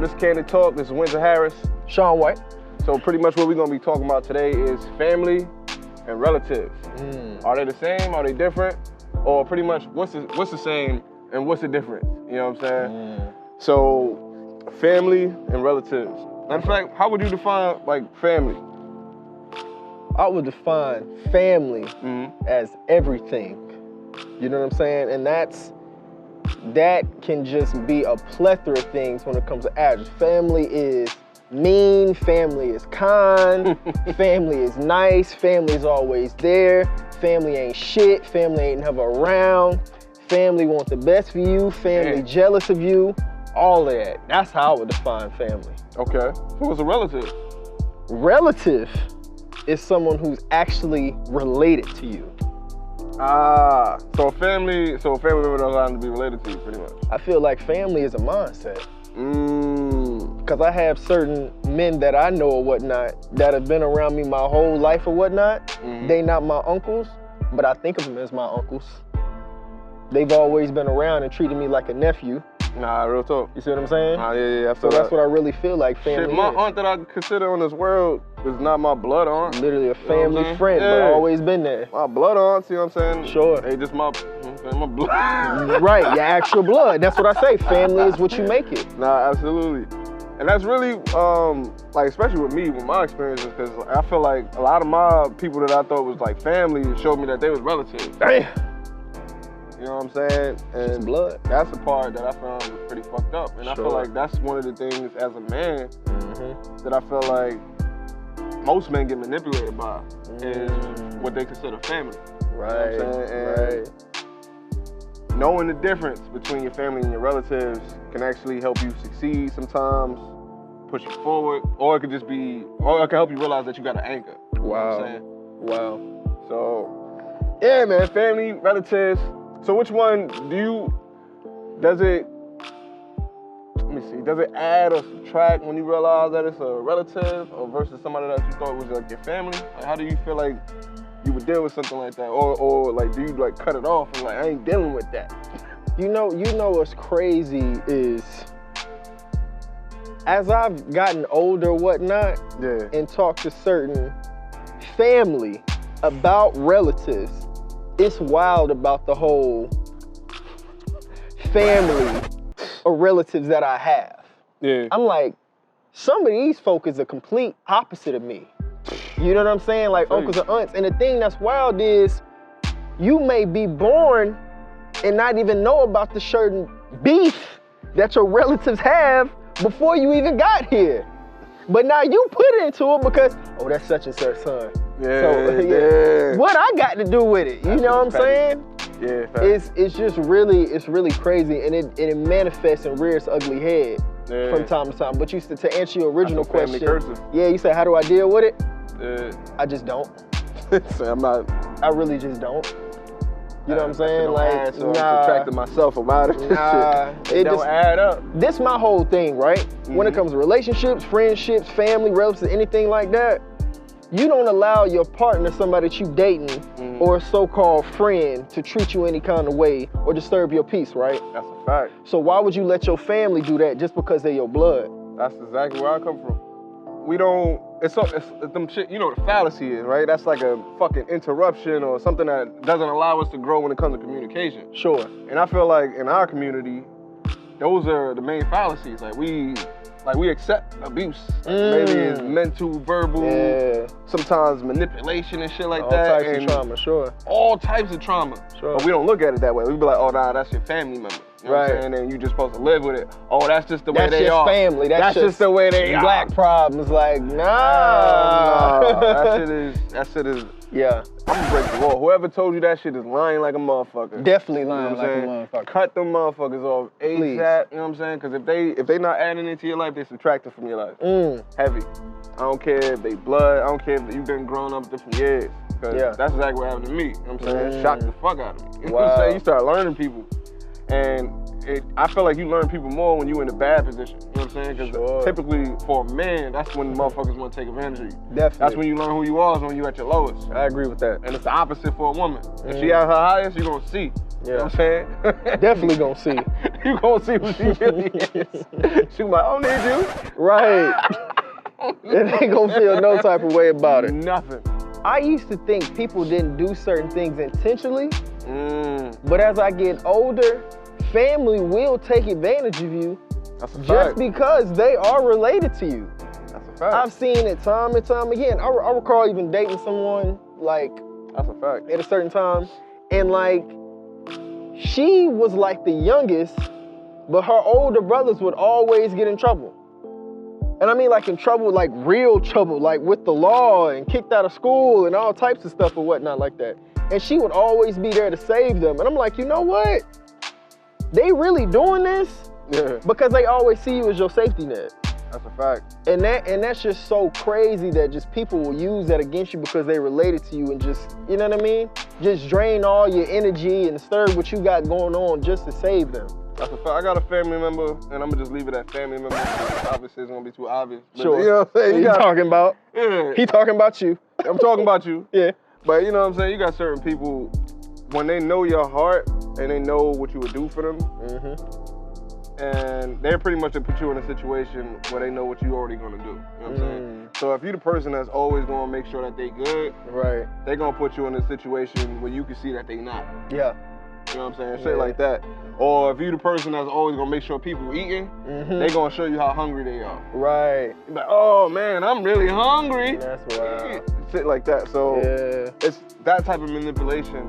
This is Candid Talk. This is Winta Harris. Shawn White. So pretty much what we're gonna be talking about today is family and relatives. Are they the same? Are they different? Or pretty much what's the same and what's the difference? You know what I'm saying? So family and relatives. Matter of fact, how would you define like family? I would define family as everything. You know what I'm saying? And that can just be a plethora of things when it comes to address. Family is mean, family is kind, family is nice, family is always there, family ain't shit, family ain't never around, family want the best for you, family jealous of you, all of that. That's how I would define family. Okay. So what's a relative? Relative is someone who's actually related to you. So a family member doesn't have to be related to you, pretty much. I feel like family is a mindset. Because I have certain men that I know or whatnot that have been around me my whole life or whatnot. They not my uncles, but I think of them as my uncles. They've always been around and treated me like a nephew. Nah, real talk. You see what I'm saying? Yeah, I feel so that's what I really feel like family Shit, my is. aunt that I consider on this world is not my blood aunt. Literally a family friend, but always been there. My blood aunt, see what I'm saying? Sure. They just my blood. Right, your actual blood. That's what I say. Family is what you make it. Nah, absolutely. And that's really, like, especially with me, with my experiences, because I feel like a lot of my people that I thought was like family showed me that they was relatives. Damn. You know what I'm saying? And blood. That's the part that I found was pretty fucked up. And I feel like that's one of the things as a man that I feel like most men get manipulated by is what they consider family. Right, You know what I'm saying? And knowing the difference between your family and your relatives can actually help you succeed sometimes, push you forward, or it could just be, or it can help you realize that you got an anchor. You know what I'm saying? Wow. So, yeah, man, family, relatives. So which one does it add or subtract when you realize that it's a relative or versus somebody that you thought was like your family? Like, how do you feel like you would deal with something like that? Or like, do you like cut it off and like, I ain't dealing with that? You know what's crazy is, as I've gotten older, whatnot, and talked to certain family about relatives, it's wild about the whole family or relatives that I have. Yeah. I'm like, some of these folk is a complete opposite of me. You know what I'm saying? Like uncles and aunts. And the thing that's wild is, you may be born and not even know about the certain beef that your relatives have before you even got here. But now you put it into it because, oh, that's such and such son. What I got to do with it? You know what I'm saying? Yeah. It's just really crazy, and it manifests and rears ugly head from time to time. But to answer your original question, you said, how do I deal with it? I just don't. I really just don't. You know what I'm saying? Like, so I'm subtracting myself about it. It don't add up. This my whole thing, right? When it comes to relationships, friendships, family, relatives, anything like that, you don't allow your partner, somebody that you dating, or a so-called friend to treat you any kind of way or disturb your peace, right? That's a fact. So why would you let your family do that just because they're your blood? That's exactly where I come from. We don't, it's them shit, you know what a fallacy is, right? That's like a fucking interruption or something that doesn't allow us to grow when it comes to communication. Sure. And I feel like in our community, those are the main fallacies. Like we accept abuse. Maybe it's mental, verbal, sometimes manipulation and shit like that. All types of trauma, sure. All types of trauma. Sure. But we don't look at it that way. We be like, oh, nah, that's your family member. You know what I'm saying? And you just supposed to live with it. Oh, that's just the way they are. That's family. That's just the way they are. Black problems, like, nah. That shit is, I'm gonna break the law. Whoever told you that shit is lying like a motherfucker. Definitely lying like a motherfucker. Cut them motherfuckers off ASAP, you know what I'm saying? Because if they not adding into your life, they subtract it from your life. Heavy. I don't care if they blood, I don't care if you've been growing up different years. Because that's exactly what happened to me, you know what I'm saying? Shocked the fuck out of me. You know what I'm saying? You start learning people. And I feel like you learn people more when you're in a bad position. You know what I'm saying? Because typically for a man, that's when motherfuckers want to take advantage of you. Definitely. That's when you learn who you are, is when you're at your lowest. I agree with that. And it's the opposite for a woman. If she at her highest, you're gonna see. Yeah. You know what I'm saying? Definitely gonna see. You gonna see who she really is. She like, I don't need you. Right. It ain't gonna feel no type of way about it. Nothing. I used to think people didn't do certain things intentionally, but as I get older, family will take advantage of you just because they are related to you. That's a fact. I've seen it time and time again. I recall even dating someone like that's a fact. at a certain time, and like she was like the youngest, but her older brothers would always get in trouble. And I mean like in trouble, like real trouble, like with the law and kicked out of school and all types of stuff or whatnot like that. And she would always be there to save them. And I'm like, you know what? They really doing this because they always see you as your safety net. That's a fact. And that's just so crazy that just people will use that against you because they related to you and just, you know what I mean? Just drain all your energy and stir what you got going on just to save them. That's a fact. I got a family member, and I'm gonna just leave it at family member. Obviously, it's gonna be too obvious. But Sure. you know what I'm saying? He talking about? Yeah. He talking about you. I'm talking about you. Yeah. But you know what I'm saying? You got certain people, when they know your heart and they know what you would do for them, and they're pretty much to put you in a situation where they know what you already gonna do. You know what I'm saying? So if you're the person that's always gonna make sure that they good, Right. they're gonna put you in a situation where you can see that they not. Yeah. You know what I'm saying? Shit like that. Or if you're the person that's always gonna make sure people eating, they gonna show you how hungry they are. Right. You're like, oh man, I'm really hungry. That's wild. Shit like that. So Yeah. it's that type of manipulation